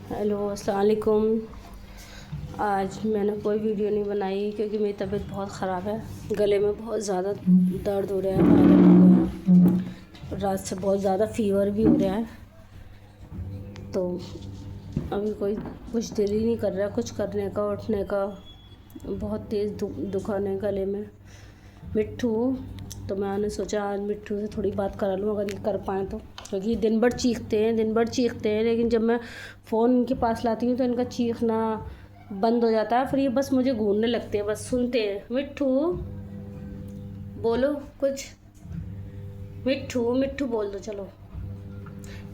Hello अस्सलाम वालेकुम। आज मैंने कोई वीडियो नहीं बनाई क्योंकि मेरी तबीयत बहुत ख़राब है। गले में बहुत ज़्यादा दर्द हो रहा है, वायरल हो गया है। रात से बहुत ज़्यादा फीवर भी हो रहा है। तो अभी कोई कुछ दिल ही नहीं कर रहा कुछ करने का, उठने का। बहुत तेज़ दुखाने गले में। मिट्ठू, तो मैंने सोचा आज मिट्ठू से थोड़ी बात करा लूँ, अगर ये कर पाएँ तो। क्योंकि ये दिन भर चीखते हैं, लेकिन जब मैं फ़ोन इनके पास लाती हूँ तो इनका चीखना बंद हो जाता है। फिर ये बस मुझे घूरने लगते हैं, बस सुनते हैं। मिट्ठू बोलो कुछ, मिट्ठू मिट्ठू बोल दो। चलो,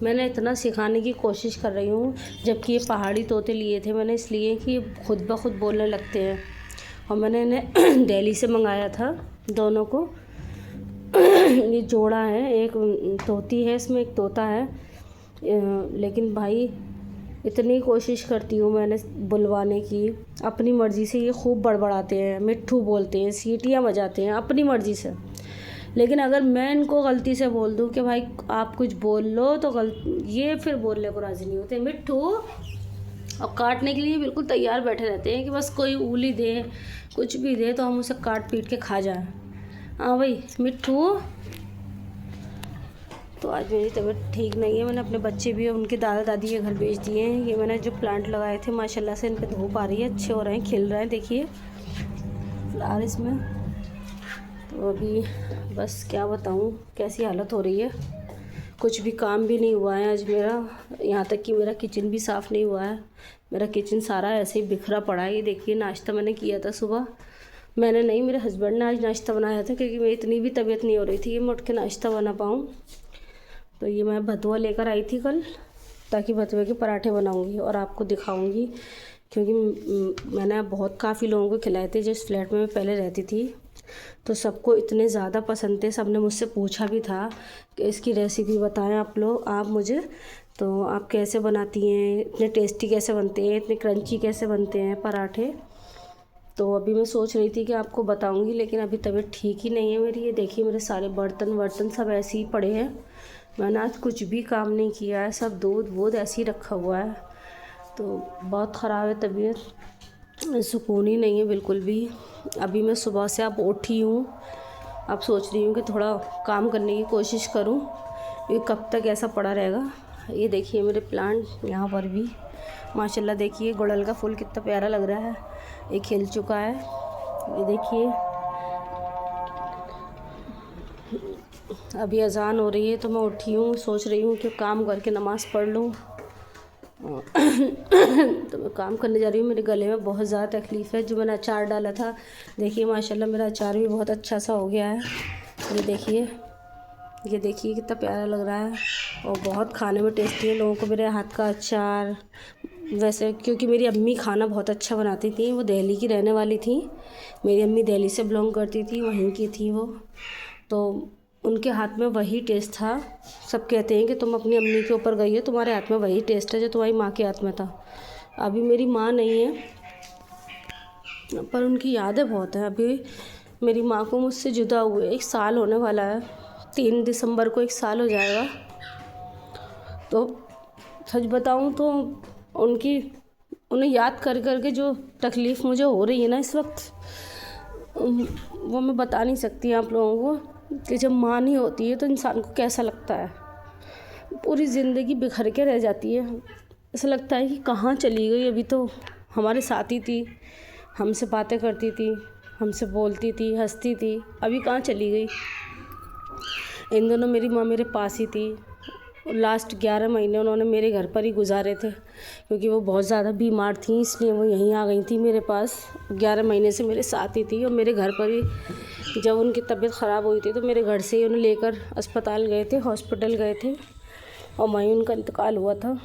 मैंने इतना सिखाने की कोशिश कर रही हूँ, जबकि ये पहाड़ी तोते लिए थे मैंने इसलिए कि खुद ब खुद बोलने लगते हैं। और मैंने इन्हें दिल्ली से मंगाया था, दोनों को। ये जोड़ा है, एक तोती है इसमें, एक तोता है। लेकिन भाई इतनी कोशिश करती हूँ मैंने बुलवाने की, अपनी मर्ज़ी से ये खूब बड़बड़ाते हैं, मिट्ठू बोलते हैं, सीटियाँ बजाते हैं अपनी मर्ज़ी से। लेकिन अगर मैं इनको गलती से बोल दूँ कि भाई आप कुछ बोल लो, तो ये फिर बोलने को राज़ी नहीं होते मिट्ठू। और काटने के लिए बिल्कुल तैयार बैठे रहते हैं कि बस कोई उंगली दे, कुछ भी दे तो हम उसे काट पीट के खा जाएं। हाँ भाई मिट्ठू। तो आज मेरी तबीयत ठीक नहीं है। मैंने अपने बच्चे भी उनके दादा दादी के घर भेज दिए हैं। ये मैंने जो प्लांट लगाए थे माशाल्लाह से इन पे धूप आ रही है, अच्छे हो रहे हैं, खिल रहे हैं। देखिए फ्लावर इसमें। तो अभी बस क्या बताऊँ कैसी हालत हो रही है। कुछ भी काम भी नहीं हुआ है आज मेरा, यहाँ तक कि मेरा किचन भी साफ़ नहीं हुआ है। मेरा किचन सारा ऐसे ही बिखरा पड़ा है। ये देखिए, नाश्ता मैंने किया था सुबह। मैंने नहीं, मेरे हस्बैंड ने आज नाश्ता बनाया था, क्योंकि मेरी इतनी भी तबीयत नहीं हो रही थी कि मैं उठ के नाश्ता बना पाऊँ। तो ये मैं भतुआ लेकर आई थी कल, ताकि भतुए के पराठे बनाऊंगी और आपको दिखाऊंगी। क्योंकि मैंने बहुत काफ़ी लोगों को खिलाए थे जिस फ्लैट में मैं पहले रहती थी। तो सबको इतने ज़्यादा पसंद थे, सबने मुझसे पूछा भी था कि इसकी रेसिपी बताएं आप मुझे। तो आप कैसे बनाती हैं, इतने टेस्टी कैसे बनते हैं, इतने क्रंची कैसे बनते हैं पराठे। तो अभी मैं सोच रही थी कि आपको बताऊंगी, लेकिन अभी तबीयत ठीक ही नहीं है मेरी। ये देखिए मेरे सारे बर्तन सब ऐसे ही पड़े हैं। मैंने आज कुछ भी काम नहीं किया है, सब दूध वूध ऐसे ही रखा हुआ है। तो बहुत ख़राब है तबीयत, सुकून ही नहीं है बिल्कुल भी। अभी मैं सुबह से अब उठी हूँ, अब सोच रही हूँ कि थोड़ा काम करने की कोशिश करूँ। ये कब तक ऐसा पड़ा रहेगा। ये देखिए मेरे प्लांट यहाँ पर भी माशाल्लाह। देखिए गुड़हल का फूल कितना प्यारा लग रहा है, ये खिल चुका है। ये देखिए अभी अजान हो रही है, तो मैं उठी हूँ, सोच रही हूँ कि काम करके नमाज़ पढ़ लूँ। तो मैं काम करने जा रही हूँ। मेरे गले में बहुत ज़्यादा तकलीफ़ है। जो मैंने अचार डाला था, देखिए माशाल्लाह मेरा अचार भी बहुत अच्छा सा हो गया है। ये देखिए कितना प्यारा लग रहा है, और बहुत खाने में टेस्टी है। लोगों को मेरे हाथ का अचार, वैसे क्योंकि मेरी अम्मी खाना बहुत अच्छा बनाती थी, वो दिल्ली की रहने वाली थी। मेरी अम्मी दिल्ली से बिलोंग करती थी, वहीं की थी वो। तो उनके हाथ में वही टेस्ट था। सब कहते हैं कि तुम अपनी अम्मी के ऊपर गई हो, तुम्हारे हाथ में वही टेस्ट है जो तुम्हारी माँ के हाथ में था। अभी मेरी माँ नहीं है, पर उनकी यादें बहुत हैं। अभी मेरी माँ को मुझसे जुदा हुए 1 साल होने वाला है। 3 दिसंबर को 1 साल हो जाएगा। तो सच बताऊँ तो उन्हें याद कर कर के जो तकलीफ़ मुझे हो रही है ना इस वक्त, वो मैं बता नहीं सकती आप लोगों को कि जब माँ नहीं होती है तो इंसान को कैसा लगता है। पूरी ज़िंदगी बिखर के रह जाती है। ऐसा लगता है कि कहाँ चली गई, अभी तो हमारे साथ ही थी, हमसे बातें करती थी, हमसे बोलती थी, हंसती थी, अभी कहाँ चली गई। इन दोनों मेरी माँ मेरे पास ही थी। लास्ट 11 महीने उन्होंने मेरे घर पर ही गुजारे थे, क्योंकि वो बहुत ज़्यादा बीमार थी, इसलिए वो यहीं आ गई थी मेरे पास। 11 महीने से मेरे साथ ही थी, और मेरे घर पर ही जब उनकी तबीयत ख़राब हुई थी तो मेरे घर से ही उन्हें लेकर अस्पताल गए थे, हॉस्पिटल गए थे, और वहीं उनका इंतकाल हुआ था।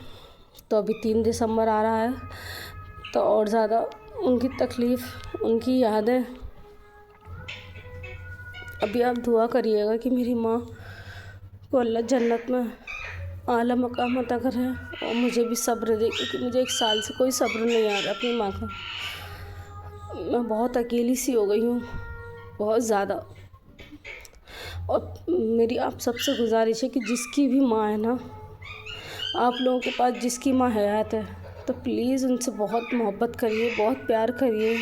तो अभी 3 दिसंबर आ रहा है, तो और ज़्यादा उनकी तकलीफ़, उनकी यादें। अभी आप दुआ करिएगा कि मेरी माँ को अल्लाह जन्नत में आला मकाम अता करे, और मुझे भी सब्र दे, क्योंकि मुझे 1 साल से कोई सब्र नहीं आ रहा अपनी माँ का। मैं बहुत अकेली सी हो गई हूँ, बहुत ज़्यादा। और मेरी आप सबसे गुजारिश है कि जिसकी भी माँ है ना, आप लोगों के पास जिसकी माँ हयात है, तो प्लीज़ उनसे बहुत मोहब्बत करिए, बहुत प्यार करिए,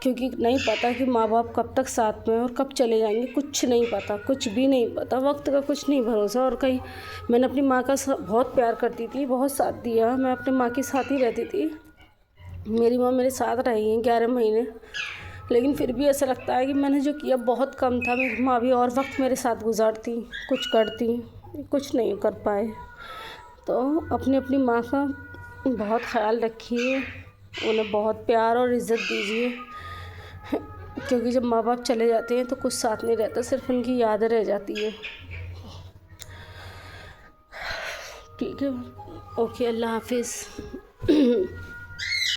क्योंकि नहीं पता कि माँ बाप कब तक साथ में और कब चले जाएंगे, कुछ नहीं पता, कुछ भी नहीं पता, वक्त का कुछ नहीं भरोसा। और कहीं मैंने अपनी माँ का बहुत प्यार करती थी, बहुत साथ दिया, मैं अपनी माँ के साथ ही रहती थी। मेरी माँ मेरे साथ रही हैं 11 महीने, लेकिन फिर भी ऐसा लगता है कि मैंने जो किया बहुत कम था। मेरी माँ भी और वक्त मेरे साथ गुजारती, कुछ करती, कुछ नहीं कर पाए। तो अपनी अपनी माँ का बहुत ख्याल रखिए, उन्हें बहुत प्यार और इज़्ज़त दीजिए, क्योंकि जब माँ बाप चले जाते हैं तो कुछ साथ नहीं रहता, सिर्फ उनकी याद रह जाती है। ठीक है, ओके, अल्लाह हाफिज़।